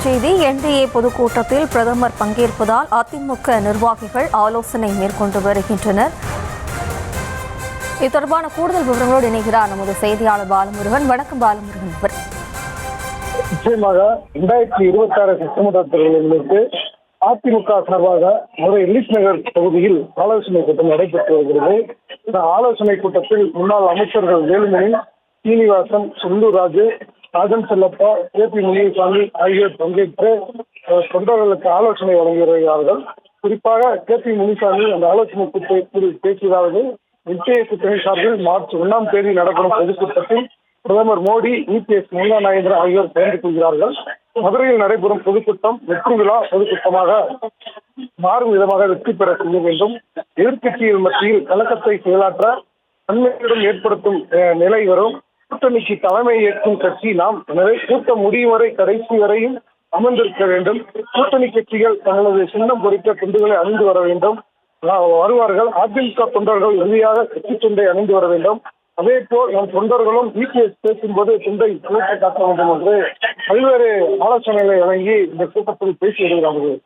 தலைப்புச் செய்தி. என்டிஏ பொதுக்கூட்டத்தில் பிரதமர் பங்கேற்பதால் அதிமுக நிர்வாகிகள் ஆலோசனை மேற்கொண்டு வருகின்றனர். இது தொடர்பான கூடுதல் விவரங்களோடு இணைகிறார் நமது செய்தியாளர் பாலமுருகன். வணக்கம் பாலமுருகன். நிச்சயமாக 2026 சட்டமன்ற தேர்தல்களுக்கு அதிமுக சார்பாக மதுரை எலிஸ் நகர் தொகுதியில் ஆலோசனை கூட்டம் நடைபெற்று வருகிறது. இந்த ஆலோசனை கூட்டத்தில் முன்னாள் அமைச்சர்கள் வேலுமணி, சீனிவாசன், செல்லூர்ராஜு, ராஜன் செல்லப்பா, KP முனிசாமி ஆகியோர் பங்கேற்று தொண்டர்களுக்கு ஆலோசனை வழங்கி வருகிறார்கள். குறிப்பாக KP முனிசாமி அந்த ஆலோசனை கூட்டத்தில் பேசியதாவது, என்டிஏ கூட்டணி சார்பில் மார்ச் 1ஆம் தேதி நடைபெறும் பொதுக்கூட்டத்தில் பிரதமர் மோடி, EPS முல்லா நாகேந்திரன் ஆகியோர் கலந்து கொள்கிறார்கள். மதுரையில் நடைபெறும் பொதுக்கூட்டம் வெற்றி விழா பொதுக்கூட்டமாக மாறும் விதமாக வெற்றி பெற செய்ய வேண்டும். எதிர்க்கட்சிகள் மத்தியில் கலக்கத்தை செயலாற்ற நன்மையிடம் ஏற்படுத்தும் நிலை வரும். கூட்டணிக்கு தலைமை ஏற்கும் கட்சி நாம். எனவே கூட்டம் முடியும் வரை கடைசி வரையும் அமர்ந்திருக்க வேண்டும். கூட்டணி கட்சிகள் தங்களது சின்னம் பொறித்த துண்டுகளை அணிந்து வர வேண்டும். வருவார்கள். அதிமுக தொண்டர்கள் இறுதியாக கட்சி துண்டை அணிந்து வர வேண்டும். அதே போல் நம் தொண்டர்களும் EPS பேசும்போது துண்டை துவக்கி காட்ட வேண்டும் என்று பல்வேறு ஆலோசனைகளை வழங்கி இந்த கூட்டத்தில் பேசி வருகிறார்கள்.